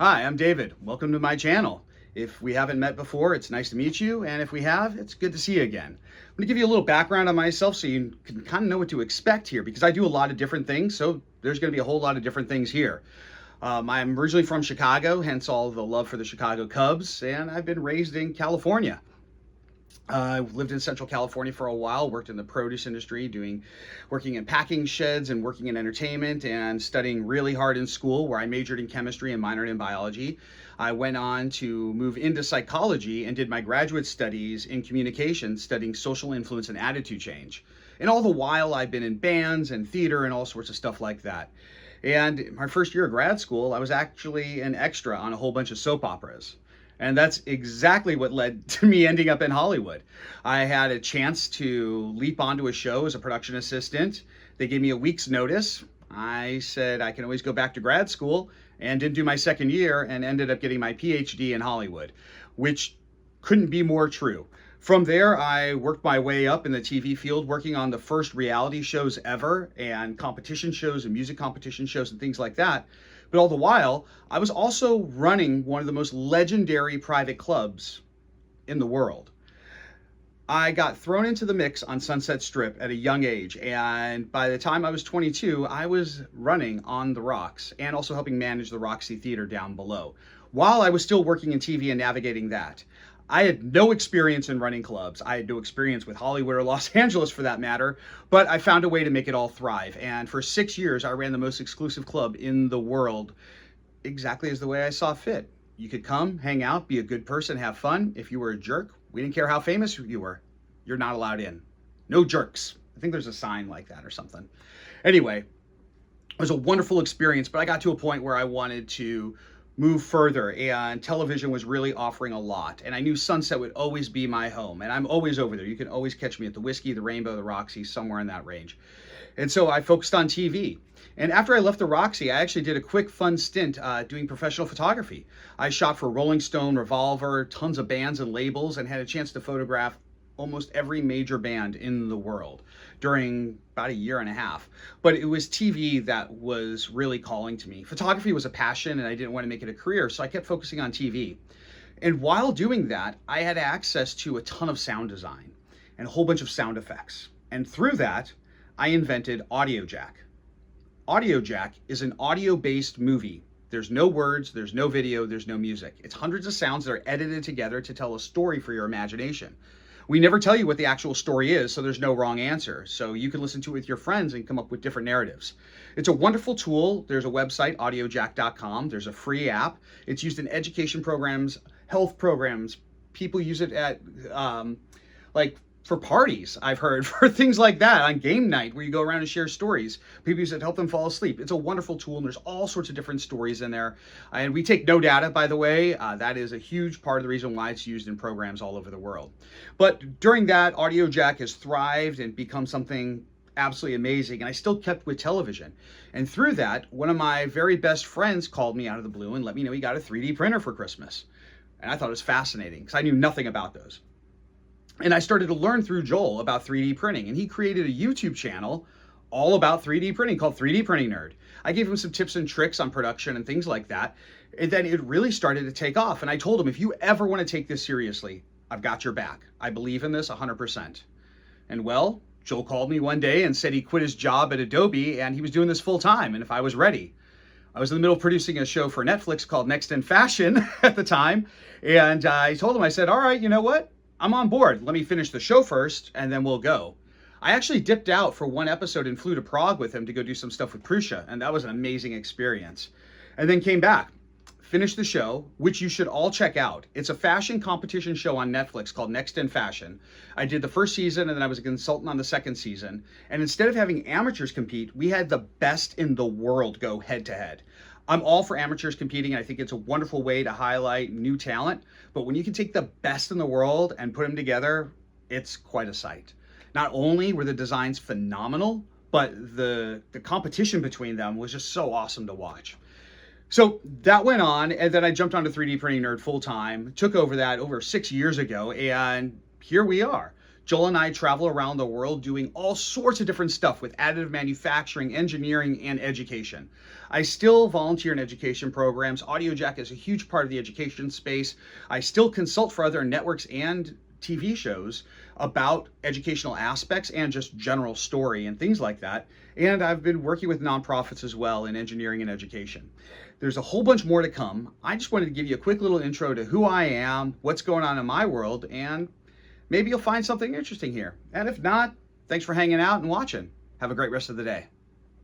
Hi, I'm David. Welcome to my channel. If we haven't met before, it's nice to meet you, and if we have, it's good to see you again. I'm going to give you a little background on myself so you can kind of know what to expect here, because I do a lot of different things, so there's going to be a whole lot of different things here. I'm originally from Chicago, hence all the love for the Chicago Cubs, and I've been raised in California. I lived in Central California for a while, worked in the produce industry, working in packing sheds and working in entertainment and studying really hard in school where I majored in chemistry and minored in biology. I went on to move into psychology and did my graduate studies in communication, studying social influence and attitude change. And all the while I've been in bands and theater and all sorts of stuff like that. And my first year of grad school, I was actually an extra on a whole bunch of soap operas. And that's exactly what led to me ending up in Hollywood. I had a chance to leap onto a show as a production assistant. They gave me a week's notice. I said I can always go back to grad school, and didn't do my second year and ended up getting my PhD in Hollywood, which couldn't be more true. From there, I worked my way up in the TV field, working on the first reality shows ever and competition shows and music competition shows and things like that. But all the while, I was also running one of the most legendary private clubs in the world. I got thrown into the mix on Sunset Strip at a young age, and by the time I was 22, I was running on the Rocks and also helping manage the Roxy Theater down below, while I was still working in TV and navigating that. I had no experience in running clubs. I had no experience with Hollywood or Los Angeles for that matter, but I found a way to make it all thrive. And for 6 years, I ran the most exclusive club in the world, exactly as the way I saw fit. You could come, hang out, be a good person, have fun. If you were a jerk, we didn't care how famous you were. You're not allowed in. No jerks. I think there's a sign like that or something. Anyway, it was a wonderful experience, but I got to a point where I wanted to move further, and television was really offering a lot, and I knew Sunset would always be my home, and I'm always over there. You can always catch me at the Whiskey, the Rainbow, the Roxy, somewhere in that range. And so I focused on TV. And after I left the Roxy, I actually did a quick fun stint doing professional photography. I shot for Rolling Stone, Revolver, tons of bands and labels, and had a chance to photograph almost every major band in the world during about a year and a half. But it was TV that was really calling to me. Photography was a passion and I didn't want to make it a career, so I kept focusing on TV. And while doing that, I had access to a ton of sound design and a whole bunch of sound effects. And through that, I invented AudioJack. AudioJack is an audio-based movie. There's no words, there's no video, there's no music. It's hundreds of sounds that are edited together to tell a story for your imagination. We never tell you what the actual story is, so there's no wrong answer. So you can listen to it with your friends and come up with different narratives. It's a wonderful tool. There's a website, audiojack.com. There's a free app. It's used in education programs, health programs. People use it at for parties, I've heard, for things like that, on game night where you go around and share stories. People use it to help them fall asleep. It's a wonderful tool, and there's all sorts of different stories in there. And we take no data, by the way. That is a huge part of the reason why it's used in programs all over the world. But during that, AudioJack has thrived and become something absolutely amazing, and I still kept with television. And through that, one of my very best friends called me out of the blue and let me know he got a 3D printer for Christmas. And I thought it was fascinating because I knew nothing about those. And I started to learn through Joel about 3D printing, and he created a YouTube channel all about 3D printing called 3D Printing Nerd. I gave him some tips and tricks on production and things like that, and then it really started to take off. And I told him, if you ever want to take this seriously, I've got your back. I believe in this 100%. And well, Joel called me one day and said he quit his job at Adobe and he was doing this full time, and if I was ready. I was in the middle of producing a show for Netflix called Next in Fashion at the time, and I told him, I said, all right, you know what? I'm on board. Let me finish the show first, and then we'll go. I actually dipped out for one episode and flew to Prague with him to go do some stuff with Prussia, and that was an amazing experience. And then came back, finished the show, which you should all check out. It's a fashion competition show on Netflix called Next in Fashion. I did the first season, and then I was a consultant on the second season. And instead of having amateurs compete, we had the best in the world go head-to-head. I'm all for amateurs competing. I think it's a wonderful way to highlight new talent. But when you can take the best in the world and put them together, it's quite a sight. Not only were the designs phenomenal, but the competition between them was just so awesome to watch. So that went on, and then I jumped onto 3D Printing Nerd full time, took over that over 6 years ago, and here we are. Joel and I travel around the world doing all sorts of different stuff with additive manufacturing, engineering, and education. I still volunteer in education programs. AudioJack is a huge part of the education space. I still consult for other networks and TV shows about educational aspects and just general story and things like that. And I've been working with nonprofits as well in engineering and education. There's a whole bunch more to come. I just wanted to give you a quick little intro to who I am, what's going on in my world, and maybe you'll find something interesting here. And if not, thanks for hanging out and watching. Have a great rest of the day.